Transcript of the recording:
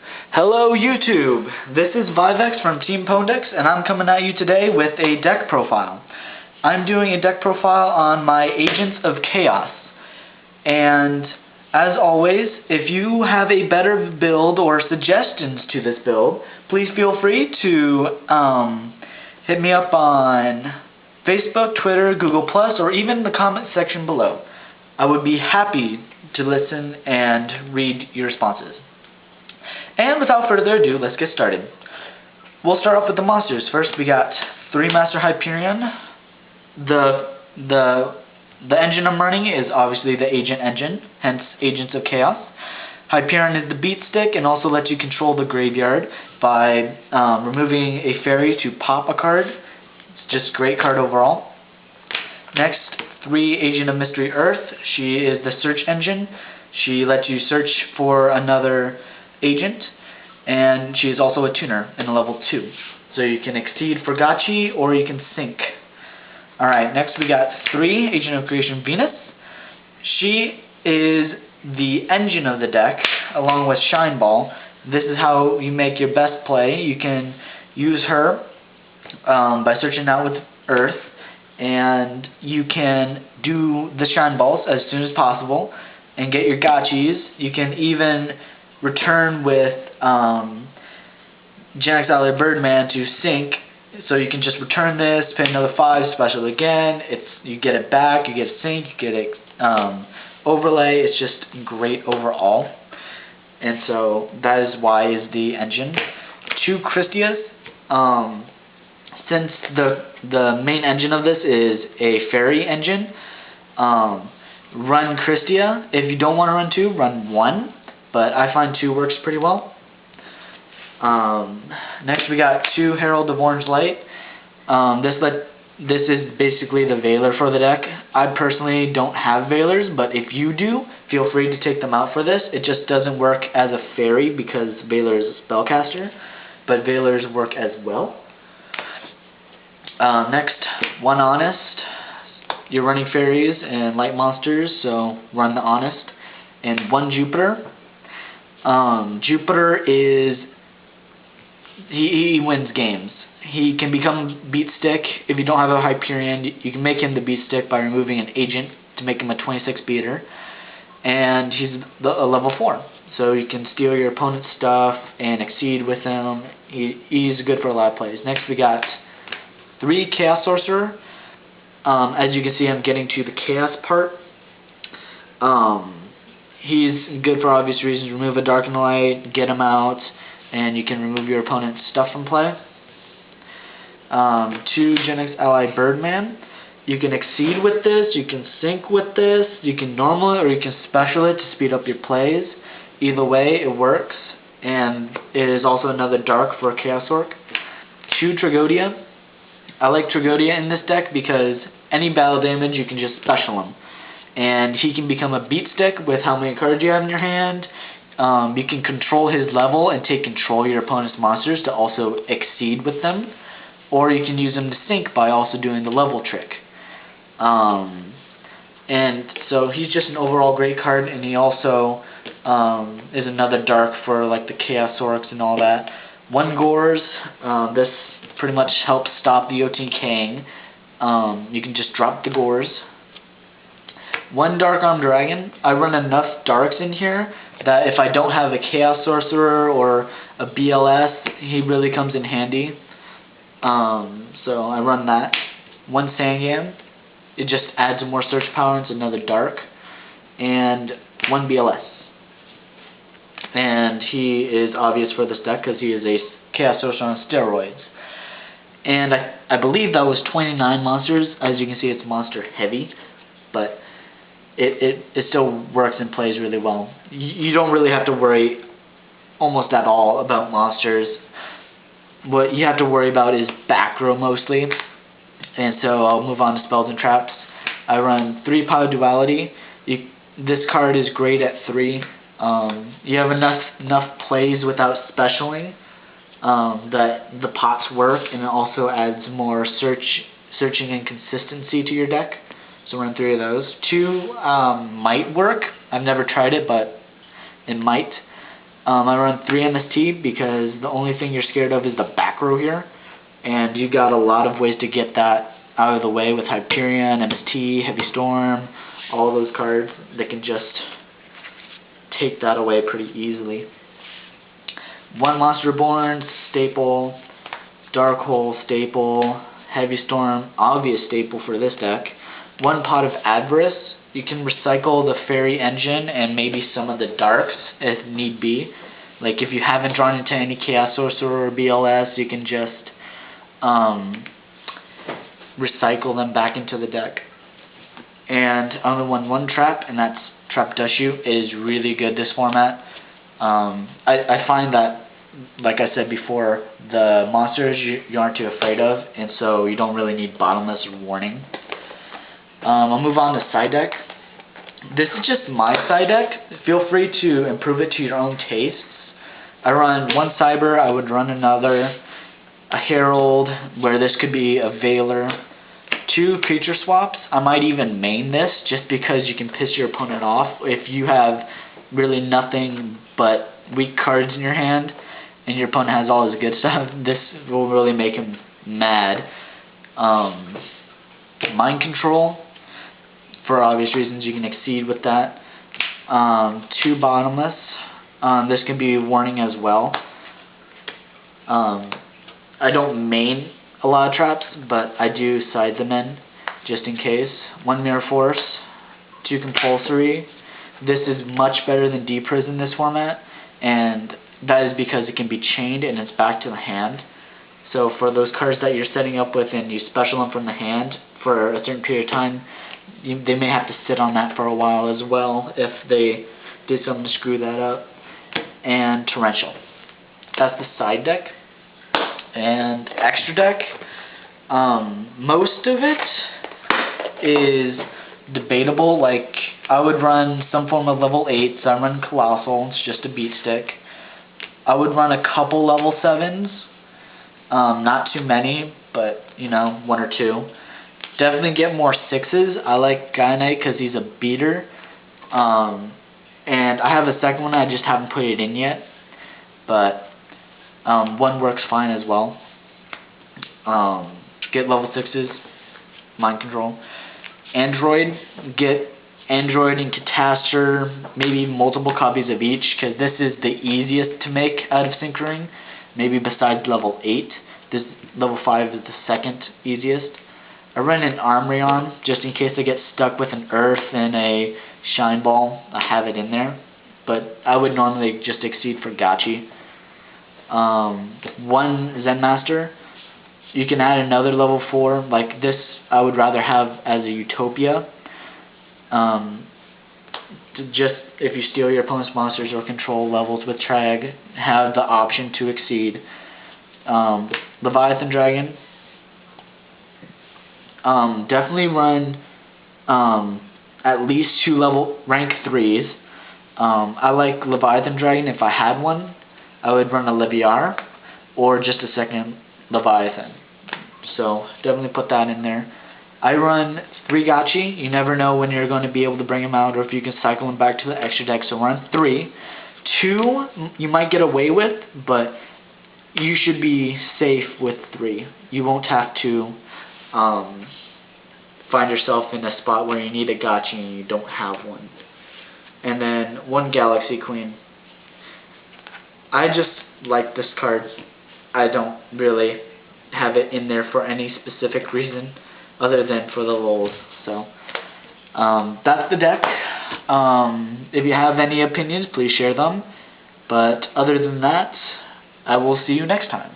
Hello YouTube! This is Vyvex from Teampwndecks, and I'm coming at you today with a deck profile. I'm doing a deck profile on my Agents of Chaos. And as always, if you have a better build or suggestions to this build, please feel free to hit me up on Facebook, Twitter, Google+, or even the comment section below. I would be happy to listen and read your responses. And without further ado, let's get started. We'll start off with the monsters. First, we got 3 Master Hyperion. The engine I'm running is obviously the Agent engine, hence Agents of Chaos. Hyperion is the beat stick and also lets you control the graveyard by removing a fairy to pop a card. It's just a great card overall. Next, 3 Agent of Mystery Earth. She is the search engine. She lets you search for another agent, and she is also a tuner in a level 2. So you can exceed for Gachi or you can sink. Alright, next we got 3 Agent of Creation Venus. She is the engine of the deck along with Shine Ball. This is how you make your best play. You can use her by searching out with Earth, and you can do the Shine Balls as soon as possible and get your Gachis. You can even return with Gen X Ally Birdman to sink, so you can just return this, pay another 5, special again. You get it back, you get a sink, you get a overlay. It's just great overall, and so that is why is the engine. 2 Christias. Since the main engine of this is a fairy engine, run Christia. If you don't want to run 2, run 1. But I find 2 works pretty well. Next we got 2 Herald of Orange Light. This is basically the Veiler for the deck. I personally don't have Veilers, but if you do, feel free to take them out for this. It just doesn't work as a fairy because Veiler is a spellcaster, but Veilers work as well. Next, 1 Honest. You're running fairies and light monsters, so run the Honest. And 1 Jupiter. Jupiter is, he wins games. He can become beat stick. If you don't have a Hyperion, you can make him the beat stick by removing an agent to make him a 26 beater. And he's a level 4. So you can steal your opponent's stuff and exceed with him. He's good for a lot of plays. Next we got 3 Chaos Sorcerer. As you can see, I'm getting to the Chaos part. He's good for obvious reasons. Remove a Dark and Light, get him out, and you can remove your opponent's stuff from play. 2 Gen X Ally Birdman. You can exceed with this, you can sink with this, you can normal it, or you can special it to speed up your plays. Either way, it works, and it is also another Dark for a Chaos Orc. 2 Tragodia. I like Tragodia in this deck because any battle damage, you can just special him. And he can become a beat stick with how many cards you have in your hand. You can control his level and take control of your opponent's monsters to also exceed with them. Or you can use him to sink by also doing the level trick. And so he's just an overall great card, and he also is another Dark for like the Chaos Orcs and all that. 1 Gores. This pretty much helps stop the OTKing. You can just drop the Gores. 1 Dark Arm Dragon. I run enough Darks in here that if I don't have a Chaos Sorcerer or a BLS, he really comes in handy. So I run that. 1 Sangam. It just adds more search power. It's another Dark. And 1 BLS. And he is obvious for this deck because he is a Chaos Sorcerer on steroids. And I believe that was 29 monsters. As you can see, it's monster heavy, but it still works and plays really well. You don't really have to worry almost at all about monsters. What you have to worry about is back row mostly. And so I'll move on to Spells and Traps. I run 3 Power Duality. This card is great at 3. You have enough plays without specialing that the pots work, and it also adds more searching and consistency to your deck. So run 3 of those. 2 might work. I've never tried it, but it might. I run 3 MST because the only thing you're scared of is the back row here, and you got a lot of ways to get that out of the way with Hyperion, MST, Heavy Storm, all those cards that can just take that away pretty easily. 1 Monster Reborn, staple. Dark Hole, staple. Heavy Storm, obvious staple for this deck. 1 Pot of Avarice. You can recycle the Fairy Engine and maybe some of the Darks if need be. Like if you haven't drawn into any Chaos Sorcerer or BLS, you can just recycle them back into the deck. And only one trap, and that's Trap Dushu. It is really good this format. I find that, like I said before, the monsters you aren't too afraid of, and so you don't really need Bottomless or Warning. I'll move on to side deck. This is just my side deck. Feel free to improve it to your own tastes. I run 1 Cyber, I would run another, a Herald, where this could be a Veiler, 2 creature swaps. I might even main this just because you can piss your opponent off. If you have really nothing but weak cards in your hand and your opponent has all his good stuff, this will really make him mad. Mind Control, for obvious reasons, you can exceed with that. 2 Bottomless. This can be Warning as well. I don't main a lot of traps, but I do side them in just in case. 1 Mirror Force, 2 Compulsory. This is much better than D-Prison in this format, and that is because it can be chained and it's back to the hand. So for those cards that you're setting up with and you special them from the hand for a certain period of time, they may have to sit on that for a while as well if they did something to screw that up. And Torrential. That's the side deck. And extra deck, most of it is debatable. Like, I would run some form of level 8s. So I run Colossal, it's just a beat stick. I would run a couple level 7s, not too many, but you know, 1 or 2. Definitely get more 6s. I like Guy Knight because he's a beater. And I have a second one, I just haven't put it in yet. But 1 works fine as well. Get level 6s, Mind Control. Android, get Android and Catastor, maybe multiple copies of each, because this is the easiest to make out of Synchroning. Maybe besides level 8. This level 5 is the second easiest. I run an Armreon just in case I get stuck with an Earth and a Shine Ball. I have it in there, but I would normally just exceed for Gachi. 1 Zen Master. You can add another level 4. Like this, I would rather have as a Utopia. Just if you steal your opponent's monsters or control levels with Trag, have the option to exceed. Leviathan Dragon. Definitely run at least 2 level rank 3s. I like Leviathan Dragon. If I had one, I would run a Leviar or just a second Leviathan. So definitely put that in there. I run 3 Gachi. You never know when you're going to be able to bring them out or if you can cycle them back to the extra deck. So run 3. 2 you might get away with, but you should be safe with 3. You won't have to find yourself in a spot where you need a Gachi and you don't have one. And then 1 Galaxy Queen. I just like this card. I don't really have it in there for any specific reason other than for the lols. So that's the deck. If you have any opinions, please share them. But other than that, I will see you next time.